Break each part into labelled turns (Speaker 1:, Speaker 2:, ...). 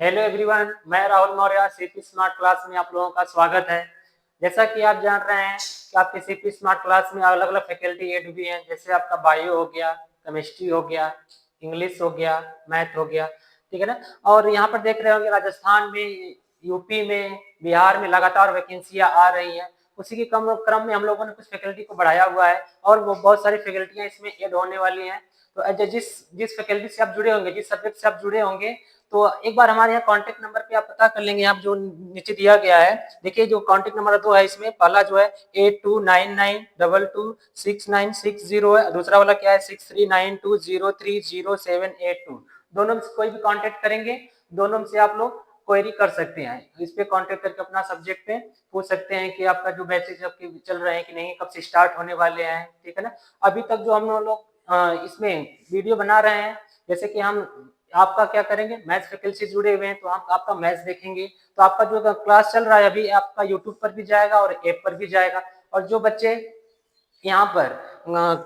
Speaker 1: Hello everyone, मैं Rahul Maurya CP smart class में आप लोगों का स्वागत है। जैसा कि आप जान रहे हैं कि आपके सीपी स्मार्ट क्लास में अलग अलग फैकल्टी एड भी हैं, जैसे आपका बायो हो गया, केमिस्ट्री हो गया, इंग्लिश हो गया, मैथ हो गया, ठीक है ना। और यहाँ पर देख रहे होंगे राजस्थान में, यूपी में, बिहार में लगातार वैकेंसियां आ रही हैं। उसी के क्रम में हम लोगों ने कुछ फैकल्टी को बढ़ाया हुआ है और वो बहुत सारी फैकल्टियां इसमें एड होने वाली हैं। तो जिस जिस फैकल्टी से आप जुड़े होंगे, जिस सब्जेक्ट से आप जुड़े होंगे, तो एक बार हमारे यहाँ कांटेक्ट नंबर पे आप पता कर लेंगे। यहाँ जो नीचे दिया गया है, देखिए जो कांटेक्ट नंबर दो है, इसमें पहला जो है 8299226960 है, दूसरा वाला क्या है 6392030782। दोनों में से कोई भी कांटेक्ट करेंगे, दोनों में से आप लोग क्वेरी कर सकते हैं। इस पे कांटेक्ट करके अपना सब्जेक्ट पे पूछ सकते हैं कि आपका जो बैचेज आपके चल रहे हैं कि नहीं, कब से स्टार्ट होने वाले हैं, ठीक है ना। अभी तक जो हम लोग इसमें वीडियो बना रहे हैं, जैसे कि हम आपका क्या करेंगे, मैथ्स फैकल्टी से जुड़े हुए हैं तो हम आपका मैथ्स देखेंगे। तो आपका जो क्लास चल रहा है अभी आपका यूट्यूब पर भी जाएगा और ऐप पर भी जाएगा। और जो बच्चे यहाँ पर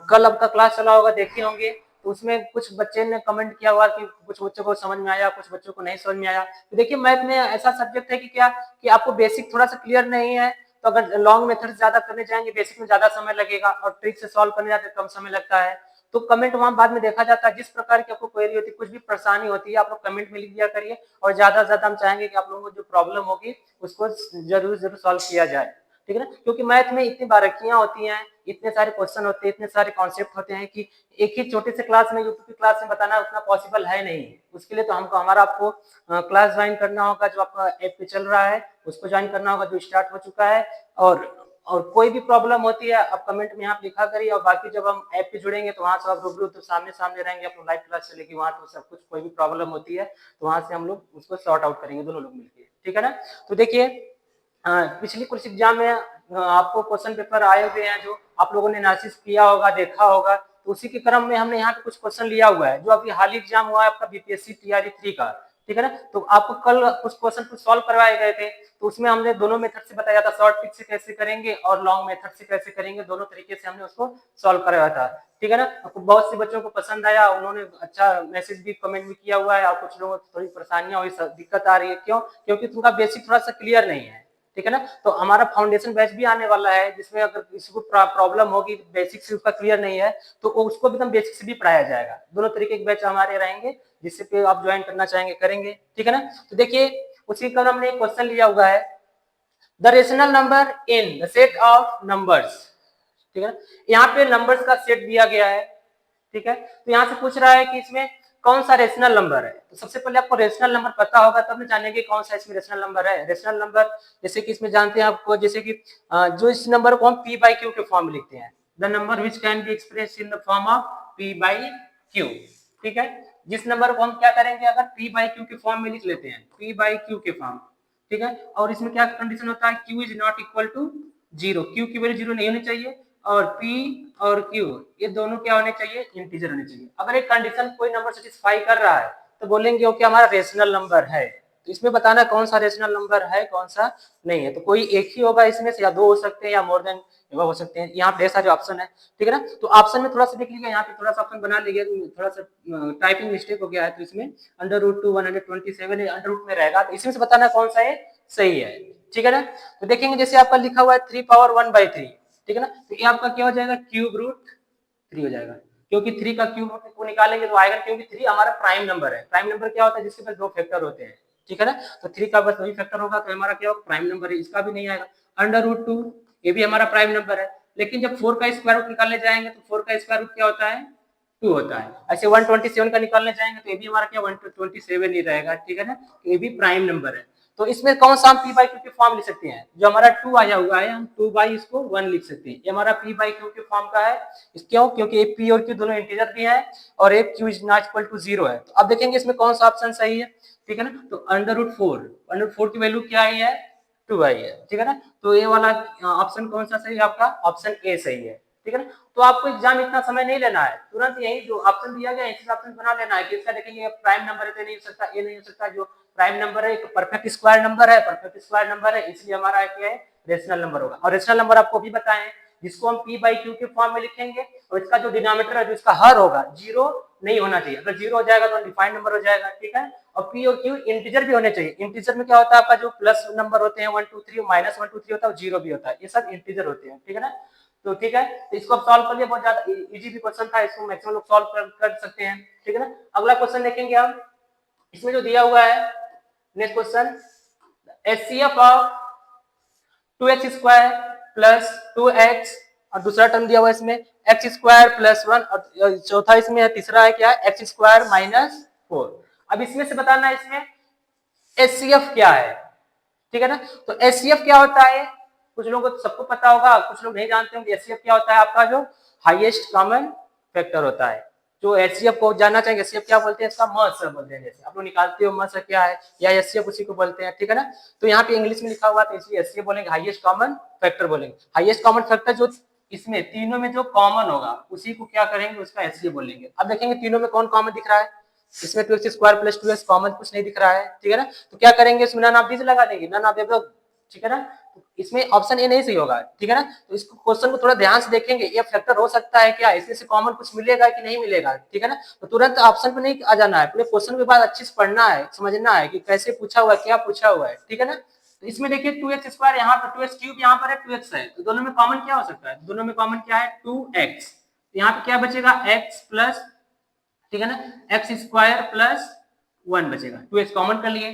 Speaker 1: कल आपका क्लास चला होगा देखे होंगे, तो उसमें कुछ बच्चे ने कमेंट किया हुआ कि कुछ बच्चों को समझ में आया, कुछ बच्चों को नहीं समझ में आया। तो देखिए मैथ में ऐसा सब्जेक्ट है कि क्या कि आपको बेसिक थोड़ा सा क्लियर नहीं है, तो अगर लॉन्ग मेथड ज्यादा करने जाएंगे बेसिक में ज्यादा समय लगेगा, और ट्रिक से सॉल्व करने जाते कम समय लगता है। तो कमेंट वहां बाद में देखा जाता है, जिस प्रकार की आपको क्वेरी होती है, कुछ भी परेशानी होती है, आप लोग कमेंट में लिख दिया करिए। और ज्यादा से ज्यादा हम चाहेंगे कि आप लोगों को जो प्रॉब्लम होगी उसको जरूर जरूर सॉल्व किया जाए, ठीक है ना। क्योंकि मैथ में इतनी बारीकियां होती हैं, इतने सारे क्वेश्चन होते हैं, इतने सारे कॉन्सेप्ट होते हैं कि एक ही छोटे से क्लास में, यूट्यूब की क्लास में बताना उतना पॉसिबल है नहीं। उसके लिए तो हमको हमारा आपको क्लास ज्वाइन करना होगा, जो आपका ऐप पे चल रहा है उसको ज्वाइन करना होगा, जो स्टार्ट हो चुका है। और कोई भी प्रॉब्लम होती है आप कमेंट में यहाँ लिखा करिए, और बाकी जब हम ऐप पे जुड़ेंगे तो वहां से आप रूबरू तो सामने सामने रहेंगे, अपना लाइव क्लास चलेगी वहां, तो सब कुछ कोई भी प्रॉब्लम होती है तो वहां से हम लोग उसको सॉर्ट आउट करेंगे दोनों लोग मिलकर, ठीक है ना। तो देखिए पिछली कुछ एग्जाम में आपको क्वेश्चन पेपर आए हुए हैं, जो आप लोगों ने एनालिसिस किया होगा, देखा होगा। तो उसी के क्रम में हमने यहाँ पे कुछ क्वेश्चन लिया हुआ है, जो अभी हाल ही एग्जाम हुआ है आपका बीपीएससी टीआरई 3 का, ठीक है ना। तो आपको कल कुछ क्वेश्चन कुछ सॉल्व करवाए गए थे, तो उसमें हमने दोनों मेथड से बताया था, शॉर्ट ट्रिक से कैसे करेंगे और लॉन्ग मेथड से कैसे करेंगे, दोनों तरीके से हमने उसको सॉल्व करवाया था, ठीक है ना। बहुत से बच्चों को पसंद आया, उन्होंने अच्छा मैसेज भी कमेंट भी किया हुआ है, और कुछ लोगों को थोड़ी परेशानियां हुई, दिक्कत आ रही है, क्यों? क्योंकि तुमका बेसिक थोड़ा सा क्लियर नहीं है, ठीक है ना। तो हमारा फाउंडेशन बैच भी आने वाला है, जिसमें अगर किसी को प्रॉब्लम होगी, बेसिक से उसका क्लियर नहीं है, तो उसको भी हम बेसिक से भी पढ़ाया जाएगा। दोनों तरीके के बैच हमारे रहेंगे, जिससे पे आप ज्वाइन करना चाहेंगे करेंगे, ठीक है ना। तो देखिए उसी का हमने एक क्वेश्चन लिया हुआ है, the rational number in the set of numbers, ठीक है ना। यहाँ पे नंबर्स का सेट दिया गया है, ठीक है। तो यहाँ से पूछ रहा है कि इसमें कौन सा रेशनल नंबर है। तो सबसे पहले आपको रेशनल नंबर पता होगा, तब न जानेंगे कौन सा इसमें रेशनल नंबर है। रेशनल नंबर जैसे कि इसमें जानते हैं आपको, जैसे कि जो इस नंबर को हम पी बाई क्यू के फॉर्म में लिखते हैं, the number which can be express in the form of P by Q, ठीक है। जिस नंबर को हम क्या करेंगे, अगर पी बाई क्यू के फॉर्म में लिख लेते हैं, पी बाई क्यू के फॉर्म, ठीक है। और इसमें क्या कंडीशन होता है, Q is not equal to zero, Q की वैल्यू जीरो नहीं होनी चाहिए, और P और Q ये दोनों क्या होने चाहिए, इंटीजर होने चाहिए। अगर एक कंडीशन कोई नंबर सेटिस्फाई कर रहा है तो बोलेंगे वो क्या हमारा रेशनल नंबर है। तो इसमें बताना कौन सा रेशनल नंबर है, कौन सा नहीं है। तो कोई एक ही होगा इसमें से, या दो हो सकते हैं, या मोर देन हो सकते हैं। यहाँ ढेर सारे ऑप्शन है, ठीक है ना। तो ऑप्शन में थोड़ा सा देख लीजिए, यहाँ पे थोड़ा सा ऑप्शन बना लीजिए, थोड़ा सा टाइपिंग मिस्टेक हो गया है, तो इसमें अंडर रूट 2 127 अंडर रूट में रहेगा, तो इसमें से बताना कौन सा है सही है, ठीक है ना। तो देखेंगे जैसे आपका लिखा हुआ है 3 पावर 1/3, ठीक है ना। तो ये आपका क्या हो जाएगा, क्यूब रूट 3 हो जाएगा, क्योंकि 3 का क्यूब रूट को निकालेंगे तो आएगा, क्योंकि 3 हमारा प्राइम नंबर है। प्राइम नंबर क्या होता है, जिसके पास दो फैक्टर होते हैं, ठीक है ना। तो 3 का बस वही फैक्टर होगा, तो हमारा क्या होगा, प्राइम नंबर है, इसका भी नहीं आएगा। अंडर रूट 2 ये भी हमारा प्राइम नंबर है, लेकिन जब 4 का स्क्वायर रूट निकालने जाएंगे तो 4 का स्क्वायर रूट क्या होता है, 2 होता है। ऐसे 127 का निकालने जाएंगे तो ये भी हमारा क्या 127 ही रहेगा, ठीक है ना। ये भी प्राइम नंबर है। तो इसमें कौन सा हम पी बाई क्यू के फॉर्म लिख सकते हैं, जो हमारा 2 आया हुआ है, हम 2 बाई इसको 1 लिख सकते हैं, ये हमारा पी बाई क्यू के फॉर्म का है। क्यों, क्योंकि एक पी और क्यू दोनों इंटीजर भी है, और एक Q is not equal to 0 है। तो अब देखेंगे इसमें कौन सा ऑप्शन सही है, ठीक है ना। तो अंडर रूट 4 की वैल्यू क्या आई है, 2 आई है, ठीक है ना। तो ये वाला ऑप्शन कौन सा सही है, आपका ऑप्शन ए सही है, ठीक है ना। तो आपको एग्जाम इतना समय नहीं लेना है, तुरंत यही जो ऑप्शन दिया गया है इसी ऑप्शन बना लेना है, कि इसका देखेंगे प्राइम नंबर है तो नहीं हो सकता, ये नहीं हो सकता, जो प्राइम नंबर है एक परफेक्ट स्क्वायर नंबर है, परफेक्ट स्क्वायर नंबर है, इसलिए हमारा क्या है रेशनल नंबर होगा। और रेशनल नंबर आपको भी बताएं जिसको हम p बाई क्यू के फॉर्म में लिखेंगे, और इसका जो डिनोमिनेटर है, जो इसका हर होगा, जीरो नहीं होना चाहिए। अगर जीरो हो जाएगा तो डिफाइंड नंबर हो जाएगा, ठीक है। और p और q इंटीजर भी होने चाहिए। इंटीजर में क्या होता है, आपका जो प्लस नंबर होते हैं 1 2 3, माइनस 1 2 3 होता है, जीरो भी होता है, ये सब इंटीजर होते हैं, ठीक है ना। तो ठीक है, तो इसको आप सॉल्व कर लिया, बहुत ज्यादा इजी भी क्वेश्चन था, इसको मैक्सिमम लोग सॉल्व कर सकते हैं, ठीक है ना। अगला क्वेश्चन देखेंगे हम, इसमें जो दिया हुआ है next question, HCF of 2x square plus 2x, और दूसरा टर्म दिया हुआ है इसमें x स्क्वायर प्लस 1, और चौथा इसमें है, तीसरा है क्या, x स्क्वायर माइनस 4। अब इसमें से बताना है इसमें एचसीएफ क्या है, ठीक है ना। तो एचसीएफ क्या होता है, कुछ लोगों को सबको पता होगा, कुछ लोग नहीं जानते होंगे। एचसीएफ क्या होता है, आपका जो हाईएस्ट कॉमन फैक्टर होता है। जो एचसीएफ को जानना चाहेंगे, एचसीएफ क्या बोलते हैं, इसका मस बोलते हैं, जैसे आप लोग निकालते हो मस क्या है, या एचसीएफ उसी को बोलते हैं, ठीक है ना। तो यहाँ पे इंग्लिश में लिखा हुआ है, तो इसलिए एचसीएफ बोलेंगे, हाईएस्ट कॉमन फैक्टर बोलेंगे। हाईएस्ट कॉमन फैक्टर जो इसमें तीनों में जो कॉमन होगा उसी को क्या करेंगे, उसका एचसीएफ बोलेंगे। अब देखेंगे तीनों में कौन कॉमन दिख रहा है, इसमें 2x square plus 2x common कुछ नहीं दिख रहा है, ठीक है ना। तो क्या करेंगे, इसमें नन ऑफ दीज लगा देंगे, नन ऑफ दीज, ठीक है ना। तो इसमें ऑप्शन ए नहीं सही होगा, ठीक है ना। तो इस क्वेश्चन को थोड़ा ध्यान से देखेंगे, ये फैक्टर हो सकता है क्या, इसमें से कॉमन कुछ मिलेगा कि नहीं मिलेगा, ठीक है ना। तो तुरंत ऑप्शन पे नहीं आ जाना है, पूरे क्वेश्चन के बाद अच्छे से पढ़ना है, समझना है कि कैसे पूछा हुआ है, क्या पूछा हुआ है, ठीक है ना। तो इसमें देखिए 2x स्क्वायर यहाँ पर, 2x क्यूब यहाँ पर है, 2x है, तो दोनों में कॉमन क्या हो सकता है, दोनों में कॉमन क्या है, 2x। यहाँ पे क्या बचेगा, x प्लस, ठीक है ना, एक्स स्क्वायर प्लस 1 बचेगा, 2x कॉमन कर लिए,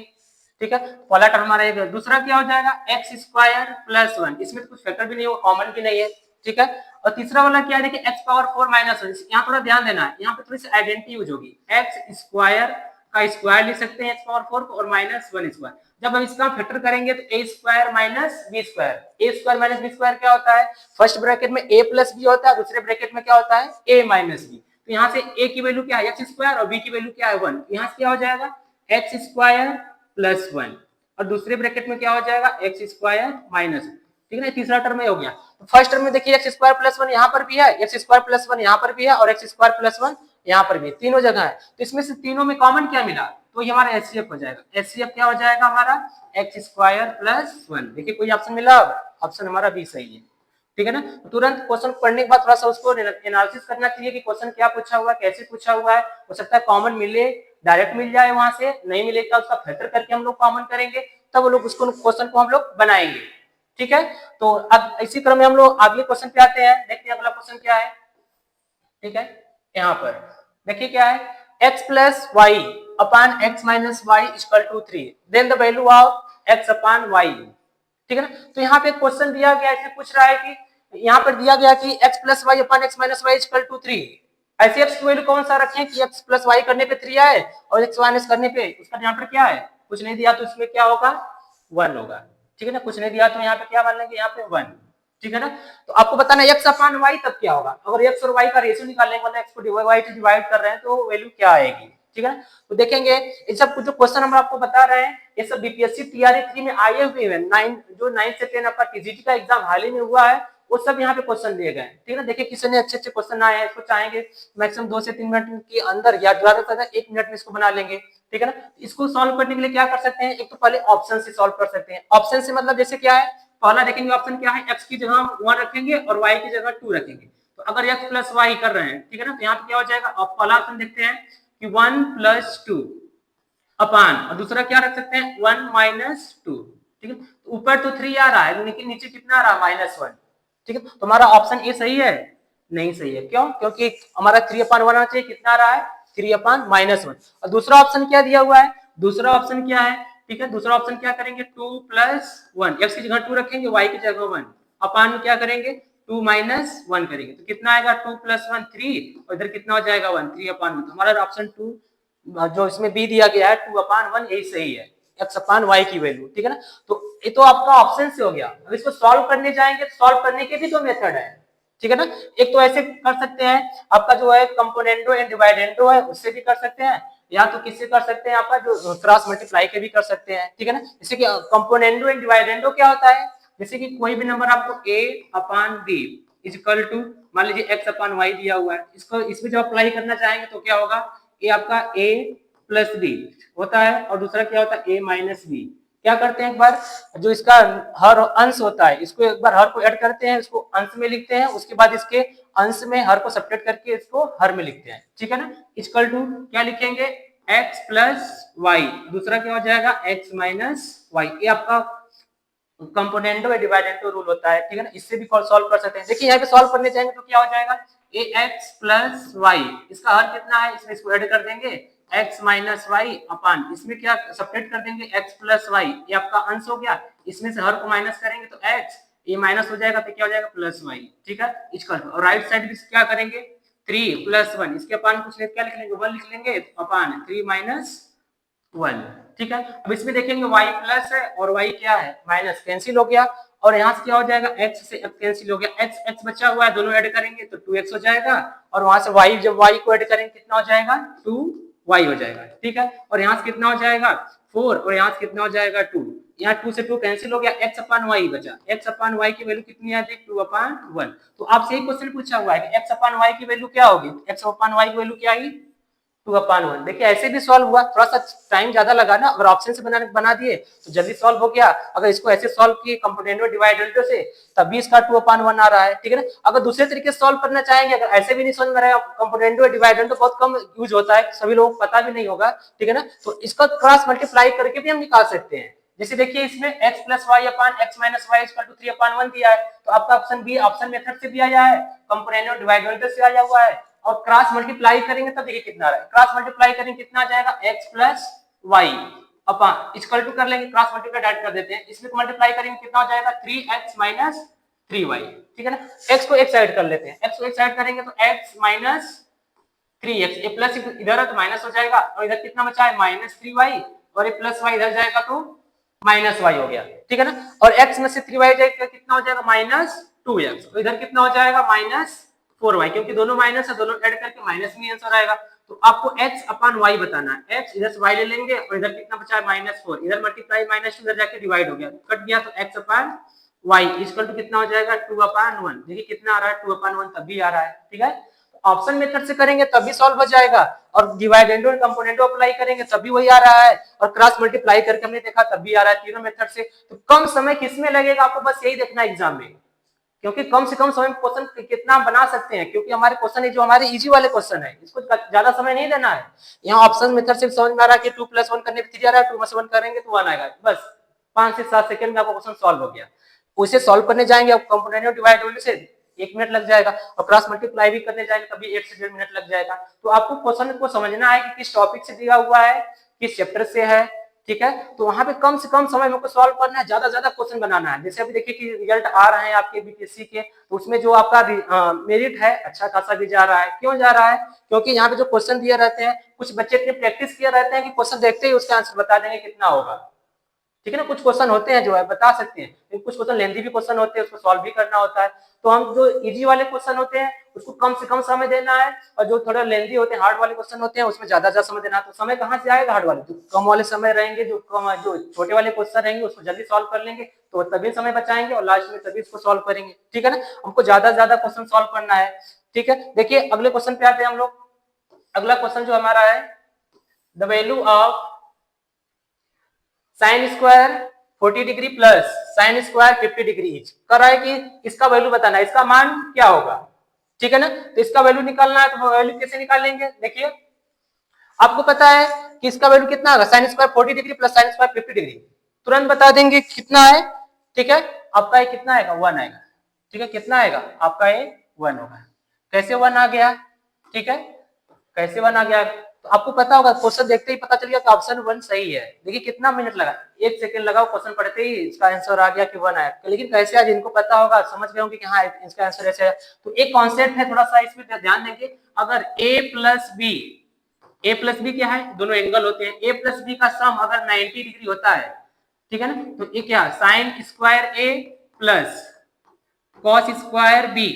Speaker 1: ठीक है। पहला टर्म हमारा एक, दूसरा क्या हो जाएगा, एक्स स्क्वायर प्लस 1, इसमें कुछ फैक्टर भी नहीं होगा, कॉमन भी नहीं है, ठीक है। और तीसरा वाला क्या है, देखिए एक्स पावर 4 माइनस 1, यहाँ थोड़ा ध्यान देना है, यहाँ पे थोड़ी सी आइडेंटिटी यूज होगी, एक्स स्क्वायर का स्क्वायर लिख सकते हैं एक्स पावर 4 को, और माइनस 1 स्क्वायर। जब हम इसका फैक्टर करेंगे तो ए स्क्वायर माइनस बी स्क्वायर, ए स्क्वायर माइनस बी स्क्वायर क्या होता है, फर्स्ट ब्रैकेट में ए प्लस बी होता है, दूसरे ब्रैकेट में क्या होता है, ए माइनस बी। तो यहाँ से a की वैल्यू क्या है, एक्स स्क्वायर, और b की वैल्यू क्या है 1, यहाँ से क्या हो जाएगा, एक्स स्क्वायर प्लस 1, और दूसरे ब्रैकेट में क्या हो जाएगा, एक्स स्क्वायर माइनस, ठीक है ना। तीसरा टर्म में हो गया। तो फर्स्ट टर्म में देखिए एक्स स्क्वायर प्लस 1 यहाँ पर भी है, एक्स स्क्वायर प्लस 1 यहाँ पर भी है, और एक्स स्क्वायर प्लस 1 यहाँ पर भी, तीनों जगह है। तो इसमें से तीनों में कॉमन क्या मिला, तो ये हमारा एचसीएफ हो जाएगा। एचसीएफ क्या हो जाएगा हमारा, एक्स स्क्वायर प्लस 1। देखिए कोई ऑप्शन मिला, ऑप्शन हमारा बी सही है, ठीक है ना। तुरंत क्वेश्चन पढ़ने के बाद थोड़ा सा उसको एनालिसिस करना चाहिए कि क्वेश्चन क्या पूछा हुआ है, कैसे पूछा हुआ है। हो सकता है कॉमन मिले, डायरेक्ट मिल जाए, वहां से नहीं मिलेगा उसका फैक्टर करके हम लोग कॉमन करेंगे, तब लोग उसको क्वेश्चन को हम लोग बनाएंगे, ठीक है। तो अब इसी क्रम में हम लोग अगले क्वेश्चन पे आते हैं, देखते हैं अगला क्वेश्चन क्या है, ठीक है। यहाँ पर देखिए क्या है, x plus Y upon X minus Y equal to 3, then the value of x upon Y, ठीक है ना। तो यहाँ पे क्वेश्चन दिया गया, इसमें पूछ रहा है कि यहाँ पर दिया गया कि x plus Y upon X minus Y equal to 3, ऐसे x की वैल्यू कौन सा रखें कि x प्लस वाई करने पे 3 आए, और x माइनस करने पे उसका यहाँ पर क्या है, कुछ नहीं दिया, तो इसमें क्या होगा, 1 होगा, ठीक है ना। कुछ नहीं दिया तो यहाँ पे क्या मान लेंगे, यहाँ पे 1, ठीक है ना। तो आपको बताना है x अपॉन y तब क्या होगा, अगर x और y का रेशियो निकालेंगे, मतलब x को y से डिवाइड कर रहे हैं, तो वैल्यू क्या आएगी, ठीक है ना। तो देखेंगे ये सब कुछ जो क्वेश्चन हम आपको बता रहे हैं, ये सब बीपीएससी टीआरई 3 में आए हुए हैं, 9 से 10 आपका टीजीटी का एग्जाम हाल ही में हुआ है, वो सब यहाँ पे क्वेश्चन दिए गए हैं, ठीक है ना। देखिए किसी ने अच्छे अच्छे क्वेश्चन आए हैं, इसको चाहेंगे मैक्सिमम 2 से 3 मिनट के अंदर, या ज्यादा से ज्यादा 1 मिनट में इसको बना लेंगे, ठीक है ना। इसको सॉल्व करने के लिए क्या कर सकते हैं, एक तो पहले ऑप्शन से सॉल्व कर सकते हैं। ऑप्शन से मतलब जैसे क्या है, पहला देखेंगे ऑप्शन क्या है, x की जगह हम 1 रखेंगे और y की जगह 2 रखेंगे। तो अगर x प्लस वाई कर रहे हैं, ठीक है ना, तो यहाँ पे क्या हो जाएगा, अब पहला ऑप्शन देखते हैं कि 1 प्लस 2 अपान, और दूसरा क्या रख सकते हैं 1 माइनस 2, ठीक है। तो ऊपर तो 3 आ रहा है, लेकिन नीचे कितना आ रहा है, माइनस 1, ठीक है। तो हमारा ऑप्शन ए सही है, नहीं सही है, क्यों, क्योंकि हमारा 3 अपान 1 आना चाहिए, कितना आ रहा है 3 अपान माइनस 1। और दूसरा ऑप्शन क्या दिया हुआ है, दूसरा ऑप्शन क्या है, ठीक है, दूसरा ऑप्शन क्या करेंगे, 2 प्लस 1, एक्स की जगह 2 रखेंगे, y की जगह 1, अपान में क्या करेंगे 2 माइनस 1 करेंगे, तो कितना आएगा 2 प्लस 1 3, और इधर कितना हो जाएगा 1, 3 अपान 1। हमारा ऑप्शन 2 जो इसमें बी दिया गया है 2 अपान 1, यही सही है, एक्स अपान वाई की वैल्यू, ठीक है ना। तो ये तो आपका ऑप्शन से हो गया। अब इसको सॉल्व करने जाएंगे, तो सॉल्व करने के भी 2 मेथड है, ठीक है ना। एक तो ऐसे कर सकते हैं, आपका जो है कंपोनेंडो एंड डिवाइडेंडो है, उससे भी कर सकते हैं, या तो किससे कर सकते हैं, आपका जो क्रॉस मल्टीप्लाई के भी कर सकते हैं, ठीक है ना। जैसे कि कंपोनेंडो एंड डिवाइडेंडो क्या होता है, जैसे कि कोई भी नंबर आपको a upon b equal to, मान लीजिए x अपान y दिया हुआ है, इसको इसमें जब अप्लाई करना चाहेंगे तो क्या होगा, ये आपका a प्लस b होता है, और दूसरा क्या होता है a माइनस b, क्या करते हैं, एक बार जो इसका हर अंश होता है इसको एक बार हर को ऐड करते हैं, इसको अंश में लिखते हैं, उसके बाद इसके अंश में हर को सब्ट्रैक्ट करके इसको हर में लिखते हैं, ठीक है ना। इक्वल टू क्या लिखेंगे, x प्लस वाई, दूसरा क्या हो जाएगा x माइनस वाई। ये आपका कंपोनेंटो या डिवाइडेंटो रूल होता है, ठीक है ना। इससे भी सॉल्व कर सकते हैं। देखिए यहाँ पे सॉल्व करने जाएंगे तो क्या हो जाएगा, ax प्लस वाई, इसका हर कितना है, इसमें इसको ऐड कर देंगे x माइनस वाई अपान, इसमें क्या सब्ट्रैक्ट कर देंगे x प्लस वाई, ये आपका अंश हो गया, इसमें से हर को माइनस करेंगे तो x, ये माइनस हो जाएगा तो क्या हो जाएगा प्लस वाई, ठीक है। इसका और राइट साइड भी क्या करेंगे 3 प्लस 1, इसके अपान कुछ क्या लिख लेंगे 1 लिख लेंगे अपान 3 माइनस 1, ठीक है। अब इसमें देखेंगे y प्लस है और y क्या है माइनस, कैंसिल हो गया, और यहाँ से क्या हो जाएगा x से x कैंसिल हो गया, x बचा हुआ है, दोनों ऐड करेंगे तो 2x हो जाएगा, और वहां से y जब y को ऐड करेंगे कितना हो जाएगा 2y हो जाएगा, ठीक है। और यहाँ से कितना हो जाएगा 4 और यहाँ से कितना हो जाएगा 2, यहाँ 2 से 2 कैंसिल हो गया, x अपान y बचा, x अपान y की वैल्यू कितनी है 2 अपान 1। तो आपसे एक क्वेश्चन पूछा हुआ है कि x अपान y की वैल्यू क्या होगी, x अपान y की वैल्यू क्या आई 2/1। देखिए ऐसे भी सॉल्व हुआ, थोड़ा सा टाइम ज्यादा लगा ना, अगर ऑप्शन से बना दिए तो जल्दी सॉल्व हो गया। अगर इसको ऐसे सॉल्व किए कंपोनेंटो डिवाइडेंटो से तब भी इसका 2/1 आ रहा है, ठीक है ना। अगर दूसरे तरीके से सॉल्व करना चाहेंगे, अगर ऐसे भी नहीं समझ में रहेगा, कंपोनेंटो डिवाइडेंटो बहुत कम यूज होता है, सभी लोगों को पता भी नहीं होगा, ठीक है ना, तो इसका क्रॉस मल्टीप्लाई करके भी हम निकाल सकते हैं। जैसे देखिए इसमें x plus Y upon X minus Y equal to 3/1 दिया है, तो आपका ऑप्शन बी ऑप्शन मेथड से भी आया है, कंपोनेंट डिवाइडेंट से आया हुआ है, और क्रॉस मल्टीप्लाई करेंगे तब देखिए कितना आ रहा है, क्रॉस मल्टीप्लाई करेंगे कितना आ जाएगा x plus Y upon equal to कर लेंगे, क्रॉस मल्टीप्लाई ऐड कर देते हैं, इसमें मल्टीप्लाई करेंगे कितना हो जाएगा 3x माइनस 3y, ठीक है ना। x को एक साइड कर लेते हैं, x को एक साइड करेंगे तो x माइनस 3x, ये प्लस इधर है तो माइनस हो जाएगा, और इधर कितना बचा है माइनस 3y, और ये प्लस y इधर जाएगा तो माइनस y हो गया, ठीक है ना। और x में से 3y जाएगा कितना हो जाएगा माइनस 2x, तो इधर कितना हो जाएगा माइनस 4y, क्योंकि दोनों माइनस है, दोनों ऐड करके माइनस में आंसर आएगा। तो आपको x अपान y बताना है, x इधर से y ले लेंगे, और इधर कितना बचा है माइनस 4, इधर मल्टीप्लाई माइनस 2 इधर जाके डिवाइड हो गया, कट गया, तो x upon y equal to कितना हो जाएगा 2/1। देखिए कितना आ रहा है 2/1 तभी आ रहा है, ठीक है। ऑप्शन मेथड से करेंगे तभी सॉल्व हो जाएगा, और डिवाइडेंडो और कंपोनेंटो अप्लाई करेंगे तभी वही आ रहा है, और क्रॉस मल्टीप्लाई करके हमने देखा तभी आ रहा है, तीनों मेथड से। तो कम समय किसमें लगेगा आपको बस यही देखना एग्जाम में, क्योंकि कम से कम समय में क्वेश्चन कितना बना सकते हैं, क्योंकि हमारे क्वेश्चन है जो हमारे इजी वाले क्वेश्चन है, इसको ज्यादा समय नहीं देना है। यहाँ ऑप्शन मेथड से समझ में आ रहा है कि 2 + 1 करने पे 3 आ रहा है, 2 + 1 करेंगे तो 1 आएगा, बस 5 से 7 सेकंड में आपका क्वेश्चन सॉल्व हो गया। उसे सॉल्व करने जाएंगे आप कंपोनेंट डिवाइड होने से 1 मिनट लग जाएगा, और क्रॉस मल्टीप्लाई भी करने जाएंगे तभी 1 से 1.5 मिनट लग जाएगा। तो आपको क्वेश्चन को समझना है कि किस टॉपिक से दिया हुआ है, किस चैप्टर से है, ठीक है। तो वहां पे कम से कम समय में सॉल्व करना है, ज्यादा ज्यादा क्वेश्चन बनाना है। जैसे अभी देखिए कि रिजल्ट आ रहे हैं आपके बीपीएससी के, तो उसमें जो आपका मेरिट है अच्छा खासा भी जा रहा है। क्यों जा रहा है, क्योंकि यहाँ पे जो क्वेश्चन दिए रहते हैं, कुछ बच्चे इतने प्रैक्टिस किए रहते हैं कि क्वेश्चन देखते ही उसका आंसर बता देंगे कितना होगा, ठीक है ना। कुछ क्वेश्चन होते हैं जो है बता सकते हैं, लेकिन कुछ क्वेश्चन लेंथी भी क्वेश्चन होते हैं, उसको सॉल्व भी करना होता है। तो हम जो इजी वाले क्वेश्चन होते हैं उसको कम से कम समय देना है, और जो थोड़ा लेंथी होते हैं हार्ड वाले क्वेश्चन होते हैं उसमें ज्यादा समय देना है। तो समय कहाँ से आएगा, हार्ड वाले तो कम वाले समय रहेंगे, जो छोटे वाले क्वेश्चन रहेंगे उसको जल्दी सॉल्व कर लेंगे तो तभी समय बचाएंगे, और लास्ट में तभी उसको सॉल्व करेंगे, ठीक है ना। हमको ज्यादा ज्यादा क्वेश्चन सॉल्व करना है, ठीक है। देखिए अगले क्वेश्चन पे आते हैं हम लोग। अगला क्वेश्चन जो हमारा है, the value of sine square 40 degree plus sine square 50 degree etch कर रहा है कि इसका वैल्यू बताना है, इसका मान क्या होगा, ठीक है ना। तो इसका वैल्यू निकालना है, तो वैल्यू कैसे निकालेंगे, देखिए आपको पता है कि इसका वैल्यू कितना होगा, sine square 40 degree plus sine square 50 degree, तुरंत बता देंगे कितना है, ठीक है। आपका ये कितना आएगा 1 आएगा, ठीक है। कितना आएगा आपका ये 1 होगा। कैसे 1 आ गया, ठीक है, कैसे 1 आ गया, तो आपको पता होगा, क्वेश्चन देखते ही पता चल गया कि ऑप्शन 1 सही है। देखिए कितना मिनट लगा, 1 सेकंड लगा, क्वेश्चन पढ़ते ही इसका आंसर आ गया कि 1 आया। लेकिन कैसे आज इनको पता होगा, समझ गए होंगे कि हाँ इसका आंसर ऐसे है। तो एक कॉन्सेप्ट है, थोड़ा सा इसमें ध्यान देंगे। अगर a प्लस बी क्या है, दोनों एंगल होते हैं, a प्लस बी का सम अगर 90 डिग्री होता है, ठीक है ना, तो ये क्या sine square a plus cos square B,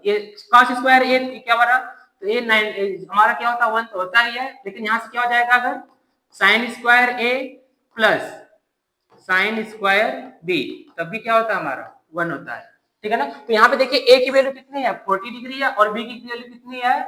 Speaker 1: ये कॉस स्क्वायर a क्या बना, तो ये हमारा क्या होता है 1 तो होता ही है, लेकिन यहाँ से क्या हो जाएगा, अगर sign square a plus sine square b तब भी क्या होता है हमारा 1 होता है, ठीक है ना। तो यहाँ पे देखिए a की वैल्यू कितनी है 40 डिग्री है, और b की वैल्यू कितनी है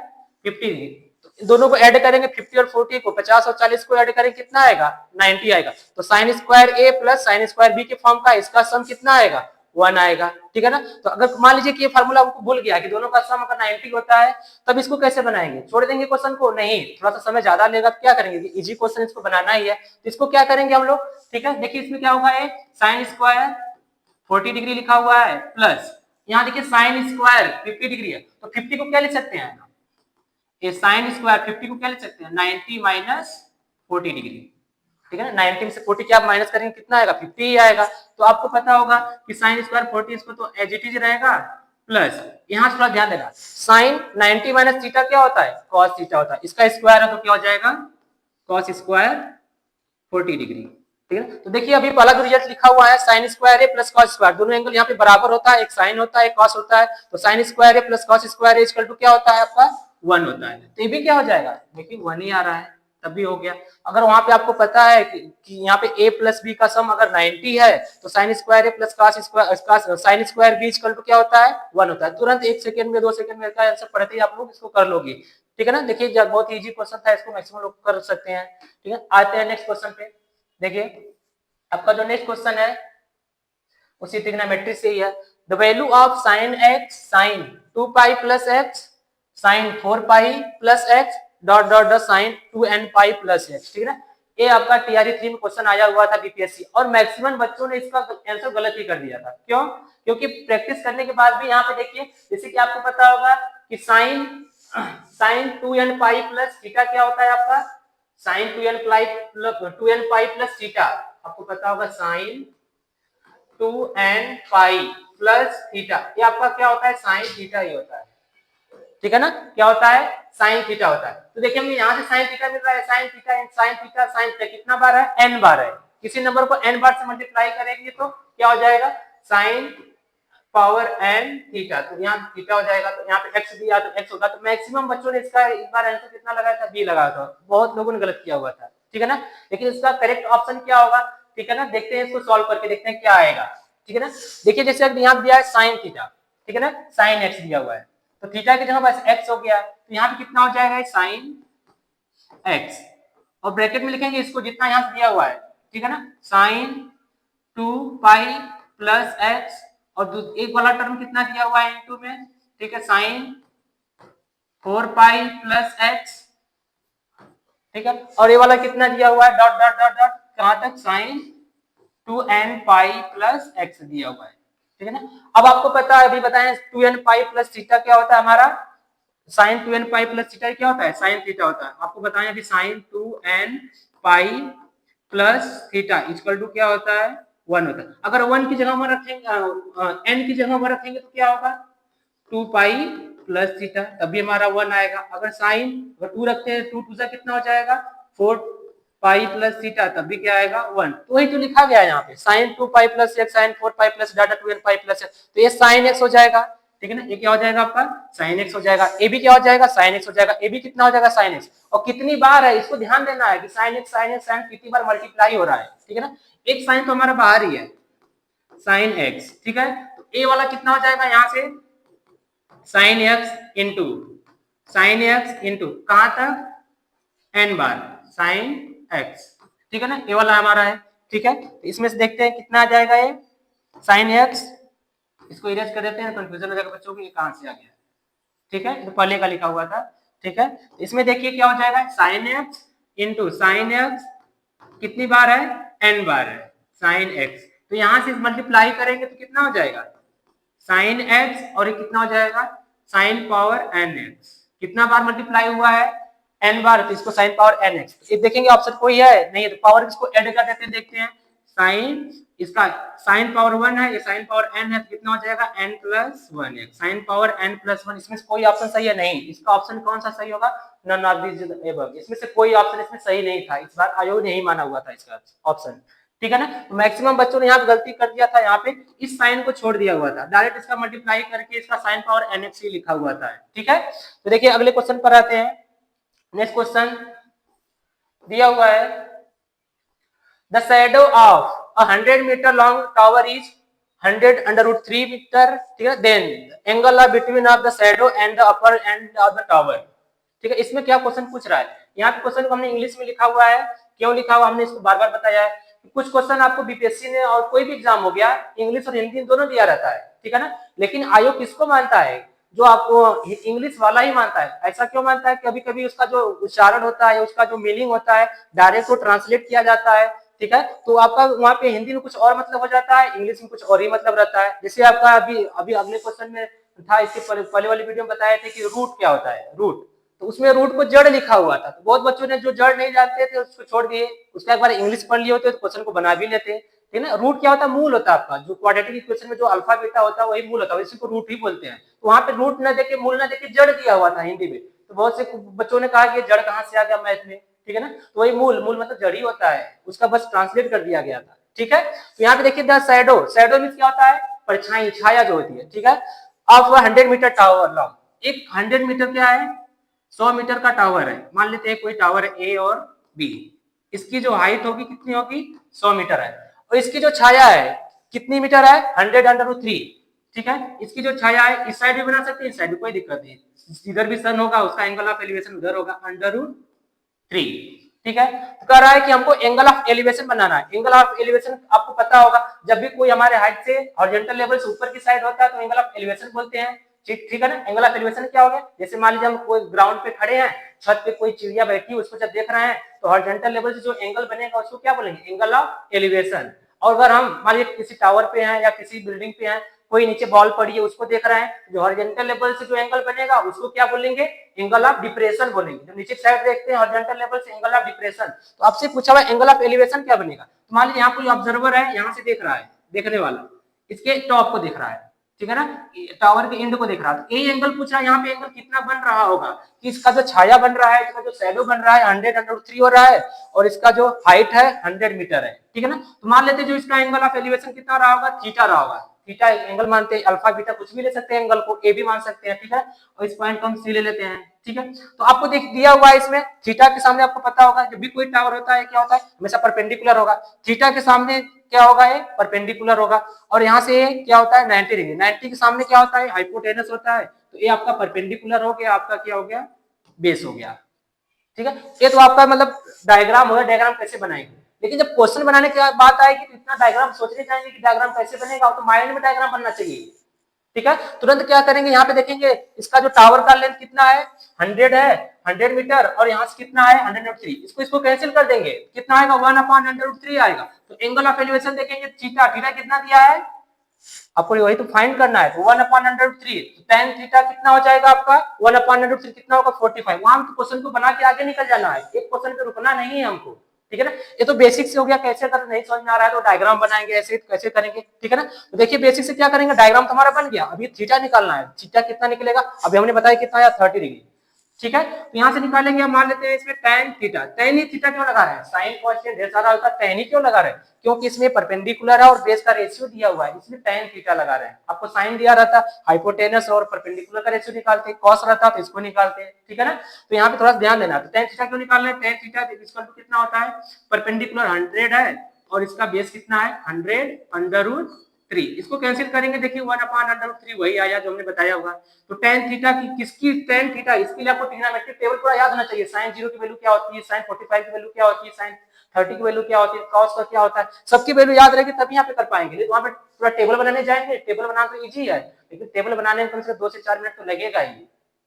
Speaker 1: 50 डिग्री, दोनों को ऐड करेंगे 50 और 40 को, 50 और 40 को ऐड करेंगे कितना आएगा 90 आएगा। तो sine square A plus sign square B के फॉर्म का इसका सम कितना आएगा 1 आएगा, ठीक है ना। तो अगर मान लीजिए कि ये फार्मूला हमको भूल गया कि दोनों का सम अगर 90 होता है तब इसको कैसे बनाएंगे, छोड़ देंगे क्वेश्चन को, नहीं थोड़ा सा समय ज्यादा लेगा, तो क्या करेंगे, इजी क्वेश्चन इसको बनाना ही है, तो इसको क्या करेंगे हम लोग, ठीक है। देखिए इसमें क्या होगा, ये साइन स्क्वायर 40 डिग्री लिखा हुआ है प्लस यहाँ देखिए साइन स्क्वायर 50 डिग्री है, तो 50 को क्या लिख सकते हैं, ये साइन स्क्वायर 50 को क्या लिख सकते हैं 90 माइनस 40 डिग्री, ठीक है ना। 90 में से 40 क्या आप माइनस करेंगे कितना आएगा 50 ही आएगा। तो आपको पता होगा कि साइन स्क्वायर 40 इसको तो एज इट इज रहेगा प्लस यहाँ थोड़ा ध्यान देना, साइन 90 माइनस थीटा क्या होता है कॉस थीटा होता है, इसका स्क्वायर है तो क्या हो जाएगा कॉस स्क्वायर 40 डिग्री, ठीक है। तो देखिए अभी पहला जो रिजल्ट लिखा हुआ है sign square A plus cos square, दोनों एंगल यहाँ पे बराबर होता है, एक साइन होता है एक कॉस होता है, तो sine square A plus cos square A equal to क्या होता है आपका 1 होता है, तो ये भी क्या हो जाएगा देखिए 1 ही आ रहा है, तब भी हो गया। अगर वहां पे आपको पता है कि यहाँ पे a प्लस बी का सम अगर 90 है तो sine square A plus cos square sine square B equal to क्या होता है 1 होता है, तुरंत 1 सेकंड में 2 सेकंड में का आंसर पढ़ते ही आप लोग इसको कर लोगे, ठीक है ना। देखिए बहुत इजी क्वेश्चन था, इसको मैक्सिमम लोग कर सकते हैं, ठीक है। आते हैं नेक्स्ट क्वेश्चन पे, देखिए आपका जो नेक्स्ट क्वेश्चन है उसी ट्रिग्नोमेट्री से ही है, the value of sine X sine 2 pi plus X sine 4 pi plus X dot dot dot sine 2n pi plus X, ठीक है ना। ये आपका टीआरई 3 में क्वेश्चन आया हुआ था बीपीएससी, और मैक्सिमम बच्चों ने इसका आंसर गलत ही कर दिया था, क्यों, क्योंकि प्रैक्टिस करने के बाद भी यहाँ पे देखिए जैसे कि आपको पता होगा कि sign 2n pi plus theta क्या होता है आपका sign 2n pi plus theta, आपको पता होगा sign 2n pi plus theta, ये आपका क्या होता है साइन थीटा ही होता है, ठीक है ना, क्या होता है साइन थीटा होता है। तो देखिए हमें यहाँ से साइन थीटा मिल रहा है, साइन थीटा साइन कितना बार है n बार है, किसी नंबर को n बार से मल्टीप्लाई करेंगे तो क्या हो जाएगा साइन पावर n थीटा, तो यहाँ थीटा हो जाएगा, तो यहाँ पे x दिया तो x होगा, तो मैक्सिमम बच्चों ने इसका इस बार आंसर कितना लगाया था b लगाया था, बहुत लोगों ने गलत किया हुआ था, ठीक है ना। लेकिन इसका करेक्ट ऑप्शन क्या होगा, ठीक है ना, देखते हैं इसको सॉल्व करके देखते हैं क्या आएगा, ठीक है ना। देखिए जैसे यहाँ दिया है साइन थीटा, ठीक है ना, साइन x दिया हुआ है, तो थीटा की जगह बस x हो गया, तो यहाँ पे कितना हो जाएगा साइन x, और ब्रैकेट में लिखेंगे इसको जितना यहाँ से दिया हुआ है, ठीक है ना, साइन 2 पाई प्लस x, और एक वाला टर्म कितना दिया हुआ है इनटू में, ठीक है, साइन 4 पाई प्लस x, ठीक है, और ये वाला कितना दिया हुआ है डॉट डॉट डॉट डॉट कहां तक sign 2n pi plus x दिया हुआ है, ठीक है ना। अब आपको पता है अभी बताएं 2n पाई प्लस थीटा क्या होता है हमारा, sign 2n pi plus theta क्या होता है साइन थीटा होता है, आपको बताएं अभी sine 2n pi plus theta equal to क्या होता है 1 होता है। अगर 1 की जगह में रखेंगे n की जगह में रखेंगे तो क्या होगा 2 पाई प्लस थीटा, तभी हमारा 1 आएगा। अगर साइन 2 रखते हैं 2 2 कितना हो जाएगा 4 पाई प्लस थीटा, तब भी क्या आएगा 1, तो वही तो लिखा गया है यहाँ पे sine 2 pi plus x sine 4 pi plus data 2n pi plus x, तो ये साइन x हो जाएगा, ठीक है ना, ये क्या हो जाएगा आपका साइन x हो जाएगा, ए भी क्या हो जाएगा साइन x हो जाएगा, ए भी कितना हो जाएगा साइन x, और कितनी बार है इसको ध्यान देना है कि साइन x साइन कितनी बार मल्टीप्लाई हो रहा है, ठीक है ना। एक साइन तो हमारा बाहर ही है साइन x, ठीक है, तो ए वाला कितना हो जाएगा यहाँ से साइन x इंटू कहां तक n बार साइन x, ठीक है ना, ये वाला हमारा है, ठीक है। तो इसमें से देखते हैं कितना आ जाएगा ये साइन x, इसको इरेज कर देते हैं कंफ्यूजन हो जाएगा बच्चों को ये कहां से आ गया, ठीक है, तो पहले का लिखा हुआ था, ठीक है। तो इसमें देखिए क्या हो जाएगा sine x into sine x कितनी बार है n बार है साइन x, तो यहां से मल्टीप्लाई करेंगे तो कितना हो जाएगा साइन x, और ये कितना हो जाएगा साइन पावर nx, कितना बार मल्टीप्लाई हुआ है n बार, तो इसको साइन पावर nx, ये देखेंगे ऑप्शन कोई है नहीं है तो पावर इसको ऐड कर देते हैं, देखते हैं साइन इसका साइन पावर 1 है, ये साइन पावर n है, तो कितना हो जाएगा n plus 1x sine power n plus 1, इसमें से कोई ऑप्शन सही है नहीं, इसका ऑप्शन कौन सा सही होगा नन ऑफ दीज अबव, इसमें से कोई ऑप्शन इसमें सही नहीं था, इस बार आयोग नहीं माना हुआ था इसका ऑप्शन, ठीक है ना। तो मैक्सिमम बच्चों ने यहाँ पे गलती कर दिया था, यहाँ पे इस साइन को छोड़ दिया हुआ था, डायरेक्ट इसका मल्टीप्लाई करके इसका साइन पावर nx लिखा हुआ था, ठीक है। तो देखिए अगले क्वेश्चन पर आते हैं, नेक्स्ट क्वेश्चन दिया हुआ है the shadow of 100 metre long tower is 100 under root 3 metre, ठीक है, then angle of between of the shadow and the upper end of the tower, ठीक है, इसमें क्या क्वेश्चन पूछ रहा है, यहाँ पे क्वेश्चन को हमने इंग्लिश में लिखा हुआ है, क्यों लिखा हुआ हमने इसको बार बार बताया है, कुछ क्वेश्चन आपको बीपीएससी ने और कोई भी एग्जाम हो गया इंग्लिश और हिंदी दोनों दिया रहता है, ठीक है ना, लेकिन आयोग किसको मानता है, जो आपको इंग्लिश वाला ही मानता है। ऐसा क्यों मानता है, कभी कभी उसका जो उच्चारण होता है, उसका जो मीनिंग होता है डायरेक्ट को ट्रांसलेट किया जाता है, ठीक है, तो आपका वहां पे हिंदी में कुछ और मतलब हो जाता है, इंग्लिश में कुछ और ही मतलब रहता है। जैसे आपका अभी अभी अगले क्वेश्चन में था, इसके पहले वाली वीडियो में बताए थे कि रूट क्या होता है, रूट, तो उसमें रूट को जड़ लिखा हुआ था, तो बहुत बच्चों ने जो जड़ नहीं जानते थे उसको छोड़ दिए, उसका एक बार इंग्लिश पढ़ लिए होते तो क्वेश्चन को बना भी लेते, ठीक है ना। रूट क्या होता है, मूल होता है आपका, जो क्वाड्रेटिक इक्वेशन में जो अल्फा बीटा होता है वही मूल होता है, इसी को रूट ही बोलते हैं। तो वहां पे रूट ना देके मूल ना देके जड़ दिया हुआ था हिंदी में, तो बहुत से बच्चों ने कहा कि जड़ कहाँ से आ गया मैथ में, ठीक है ना, तो वही मूल, मूल मतलब जड़ ही होता है, उसका बस ट्रांसलेट कर दिया गया था, ठीक है। तो यहाँ पे देखिए द शैडो, शैडो मींस क्या होता है, परछाई, छाया जो होती है, ठीक है, ऑफ 100 मीटर टावर लॉन्ग, एक 100 मीटर क्या है, 100 मीटर का टावर है, मान लेते हैं कोई टावर है ए और बी, इसकी जो हाइट होगी कितनी होगी, 100 मीटर है, और इसकी जो छाया है कितनी मीटर है, 100/3, ठीक है। इसकी जो छाया है इस साइड भी बना सकते हैं, इस साइड भी, कोई दिक्कत नहीं, इधर भी सन होगा उसका एंगल ऑफ एलिवेशन उधर होगा √3, ठीक है। तो कह रहा है कि हमको एंगल ऑफ एलिवेशन बनाना है। एंगल ऑफ एलिवेशन आपको पता होगा, जब भी कोई हमारे हाइट से हॉरिजॉन्टल लेवल से ऊपर की साइड होता है तो एंगल ऑफ एलिवेशन बोलते हैं, ठीक है ना। एंगल ऑफ एलिवेशन क्या हो गया, जैसे मान लीजिए हम कोई ग्राउंड पे खड़े हैं, छत पे कोई चिड़िया बैठी है उसको जब देख रहे हैं तो हॉरिजॉन्टल लेवल से जो एंगल बनेगा उसको क्या बोलेंगे, एंगल ऑफ एलिवेशन। और अगर हम मान लीजिए किसी टावर पे हैं या किसी बिल्डिंग पे हैं, कोई नीचे बॉल पड़ी है उसको देख रहे हैं, जो हॉरिजॉन्टल लेवल से जो एंगल बनेगा उसको क्या बोलेंगे, एंगल ऑफ डिप्रेशन बोलेंगे। जब नीचे साइड देखते हैं हॉरिजॉन्टल लेवल से एंगल ऑफ डिप्रेशन, तो आपसे पूछा हुआ एंगल ऑफ एलिवेशन क्या बनेगा, तो मान लीजिए यहाँ कोई ऑब्जर्वर है, यहाँ से देख रहा है, देखने वाला इसके टॉप को देख रहा है, ठीक है ना, टावर के एंड को देख रहा है, तो ये एंगल पूछ रहा है, यहाँ पे एंगल कितना बन रहा होगा, कि इसका जो छाया बन रहा है, इसका जो शैडो बन रहा है 100/3 हो रहा है, और इसका जो हाइट है 100 मीटर है, ठीक है ना। तो मान लेते हैं जो इसका एंगल ऑफ एलिवेशन कितना रहा होगा, थीटा रहा होगा, थीटा एंगल मानते हैं, अल्फा बीटा कुछ भी ले सकते हैं, एंगल को ए भी मान सकते हैं, ठीक है, और इस पॉइंट को हम सी ले लेते हैं, ठीक है। तो आपको देख दिया हुआ है इसमें, थीटा के सामने आपको पता होगा जब भी कोई टावर होता है क्या होता है, हमेशा परपेंडिकुलर होगा, थीटा के सामने क्या होगा, ये परपेंडिकुलर होगा, और यहाँ से क्या होता है 90 डिग्री, 90 के सामने क्या होता है, हाइपोटेनस होता है, तो ये आपका परपेंडिकुलर हो गया, आपका क्या हो गया, बेस हो गया, ठीक है। ये तो आपका मतलब डायग्राम हो गया, डायग्राम कैसे बनाएंगे, लेकिन जब क्वेश्चन बनाने की बात आएगी तो इतना डायग्राम सोचने जाएंगे कि डायग्राम कैसे बनेगा, तो माइंड में डायग्राम बनना चाहिए, ठीक है। तुरंत क्या करेंगे, यहाँ पे देखेंगे इसका जो टावर का लेंथ कितना है, 100 है, 100 मीटर, और यहाँ से कितना है 103, इसको कैंसिल कर देंगे, कितना आएगा 1/√3 आएगा। तो एंगल ऑफ एलिवेशन देखेंगे, थीटा, थीटा कितना दिया है आपको, वही तो फाइंड करना है, तो 1/√3, तो tan थीटा कितना हो जाएगा आपका, 1/√3 कितना होगा 45। वहां तो क्वेश्चन को बना के आगे निकल जाना है, एक क्वेश्चन पे रुकना नहीं है हमको, ठीक है ना। ये तो बेसिक से हो गया, कैसे अगर नहीं समझ में आ रहा है तो डायग्राम बनाएंगे, ऐसे कैसे करेंगे, ठीक है ना। तो देखिए बेसिक से क्या करेंगे, डायग्राम तो हमारा बन गया, अभी थीटा निकालना है, थीटा कितना निकलेगा, अभी हमने बताया कितना आया 30 डिग्री, ठीक है। तो यहाँ से निकालेंगे, मान लेते हैं इसमें tan थीटा, tan ही थीटा क्यों लगा रहे हैं, साइन कांस्टेंट ढेर सारा होता है, tan ही क्यों लगा रहे हैं, क्योंकि इसमें परपेंडिकुलर है और बेस का रेशियो दिया हुआ है, इसलिए tan थीटा लगा रहे हैं। आपको साइन दिया रहता, हाइपोटेनस और परपेंडिकुलर का रेशियो निकालते, कॉस रहता तो इसको निकालते, ठीक है ना। तो यहाँ पे थोड़ा ध्यान देना, तो tan थीटा क्यों निकालना है, tan थीटा इक्वल टू कितना होता है, परपेंडिकुलर 100 है और इसका बेस कितना है 100/√3, इसको कैंसिल करेंगे, देखिए 1/√3 वही आया जो हमने बताया होगा। तो tan थीटा की किसकी, tan थीटा, इसके लिए आपको ट्रिग्नोमेट्रिक टेबल पूरा याद होना चाहिए, sin 0 की वैल्यू क्या होती है, sin 45 की वैल्यू क्या होती है, sin 30 की वैल्यू क्या होती है, cos का क्या होता है, सबकी वैल्यू याद रहेगी तभी यहाँ पे कर पाएंगे, नहीं तो वहां पे पूरा टेबल बनाने जाएंगे, टेबल बनाना तो इजी है लेकिन टेबल बनाने में कम से कम 2 से 4 मिनट तो लगेगा ही,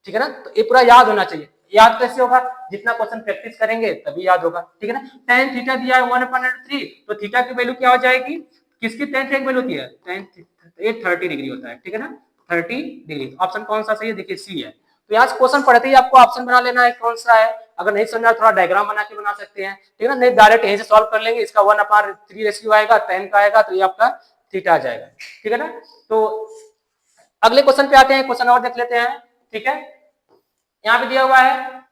Speaker 1: ठीक है ना। तो ये पूरा याद होना चाहिए, याद कैसे होगा, जितना क्वेश्चन प्रैक्टिस करेंगे तभी याद होगा, ठीक है ना। tan थीटा दिया है 1/√3, तो थीटा की वैल्यू क्या हो जाएगी, किसकी tan थीटा की वैल्यू होती है, tan ये 30 डिग्री होता है, ठीक है ना, 30 डिग्री। ऑप्शन कौन सा सही है, देखिए सी है। तो यहाँ से क्वेश्चन पढ़ते ही आपको ऑप्शन बना लेना है कौन सा है, अगर नहीं समझा थोड़ा डायग्राम बना के बना सकते हैं, ठीक है ना, नहीं डायरेक्ट यहीं से सॉल्व कर लेंगे, इसका 1/3 रेशियो आएगा, tan का आएगा, तो ये आपका थीटा आ जाएगा, ठीक है ना। तो अगले क्वेश्चन पे आते हैं, क्वेश्चन और देख लेते हैं, ठीक है। यहाँ पे दिया हुआ है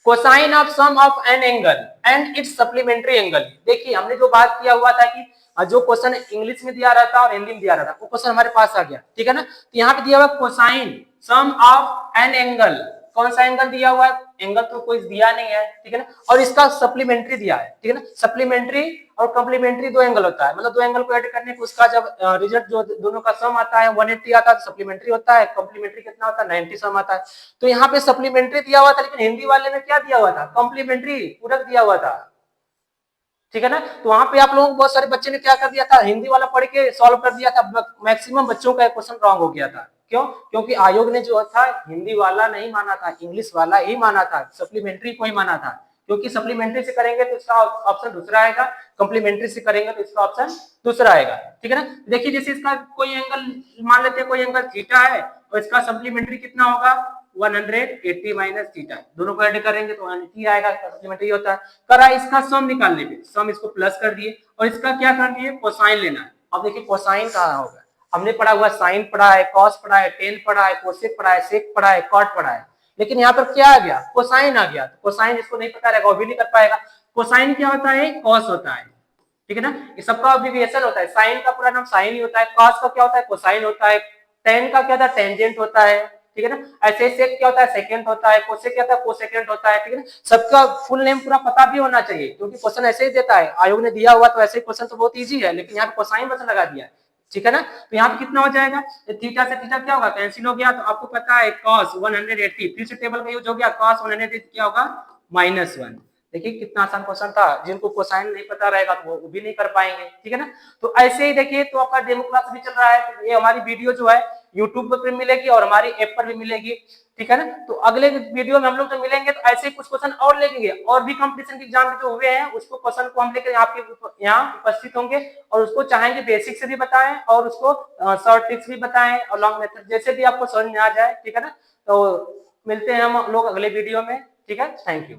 Speaker 1: cosine of sum of an angle and it's supplementary angle. देखिए हमने जो बात किया हुआ था कि जो क्वेश्चन इंग्लिश में दिया रहता और हिंदी में दिया रहता, वो क्वेश्चन हमारे पास आ गया, ठीक है ना। तो यहाँ पे दिया हुआ cosine sum of an angle, कौन सा एंगल दिया हुआ है, एंगल तो कोई दिया नहीं है, ठीक है ना, और इसका सप्लीमेंट्री दिया है, ठीक है ना, सप्लीमेंट्री और कॉम्प्लीमेंट्री दो एंगल होता है, मतलब दो एंगल को ऐड करने पे उसका जब रिजल्ट जो दोनों का सम आता है 180 आता है, सप्लीमेंट्री होता है, कॉम्प्लीमेंट्री कितना होता है 90 सम आता है। तो यहाँ पे सप्लीमेंट्री दिया हुआ था, लेकिन हिंदी वाले में क्या दिया हुआ था, कॉम्प्लीमेंट्री पूरक दिया हुआ था, ठीक है ना। तो वहां पे आप लोगों को बहुत सारे बच्चे ने क्या कर दिया था, हिंदी वाला पढ़ के सॉल्व कर दिया था, मैक्सिमम बच्चों का क्वेश्चन रॉन्ग हो गया था। क्यों? क्योंकि आयोग ने जो था हिंदी वाला नहीं माना था, इंग्लिश वाला ही माना था, सप्लीमेंट्री को ही माना था, क्योंकि सप्लीमेंट्री से करेंगे तो इसका ऑप्शन दूसरा आएगा, कॉम्प्लीमेंट्री से करेंगे तो इसका ऑप्शन दूसरा आएगा, ठीक है ना। देखिए जैसे इसका कोई एंगल मान लेते हैं, कोई एंगल थीटा है और इसका सप्लीमेंट्री कितना होगा 180 माइनस थीटा, दोनों को ऐड करेंगे तो 180 आएगा, सप्लीमेंट्री होता है। करा इसका सम निकालने पे, सम इसको प्लस कर दिए और इसका क्या करनी है, कोसाइन लेना है। अब देखिए कोसाइन कहाँ होगा, हमने पढ़ा हुआ साइन पढ़ा है, कॉस पढ़ा है, टेन पढ़ा है, कोसेक पढ़ा है, सेक पढ़ा है, कॉट पढ़ा है, लेकिन यहाँ पर क्या आ गया, कोसाइन आ गया। तो कोसाइन जिसको नहीं पता रहेगा वो भी नहीं कर पाएगा। कोसाइन क्या होता है, कॉस होता है, ठीक है ना, ये सबका अब्रिविएशन होता है, साइन का पूरा नाम साइन ही होता है, कॉस का क्या होता है, कोसाइन होता है, टेन का क्या होता है, टेंजेंट होता है, ठीक है ना। ऐसे सेक क्या होता है, सेकेंड होता है, कोसेक क्या होता है, कोसेकेंड होता है, ठीक है ना। सबका फुल नेम पूरा पता भी होना चाहिए, क्योंकि क्वेश्चन ऐसे ही देता है, आयोग ने दिया हुआ तो ऐसे क्वेश्चन तो बहुत इजी है, लेकिन यहाँ पे कोसाइन बस लगा दिया है, ठीक है ना। तो यहाँ पे कितना हो जाएगा, थीटा से थीटा क्या होगा, कैंसिल हो गया, तो आपको पता है cos 180, फिर से टेबल का यूज हो गया, cos 180 क्या होगा -1। देखिए कितना आसान क्वेश्चन था, जिनको कोसाइन नहीं पता रहेगा तो वो भी नहीं कर पाएंगे, ठीक है ना। तो ऐसे ही देखिए, तो आपका डेमो क्लास भी चल रहा है, तो ये हमारी वीडियो जो है यूट्यूब पर मिलेगी और हमारी ऐप पर भी मिलेगी, ठीक है ना। तो अगले वीडियो में हम लोग तो मिलेंगे तो ऐसे ही कुछ क्वेश्चन और लेंगे, और भी कंपटीशन के एग्जाम जो हुए हैं उसको क्वेश्चन को हम लेकर आपके यहाँ उपस्थित होंगे, और उसको चाहेंगे बेसिक से भी बताएं और उसको शॉर्ट ट्रिक्स भी बताएं और लॉन्ग मेथड, जैसे भी आपको समझ में आ जाए, ठीक है ना। तो मिलते हैं हम लोग अगले वीडियो में, ठीक है, थैंक यू।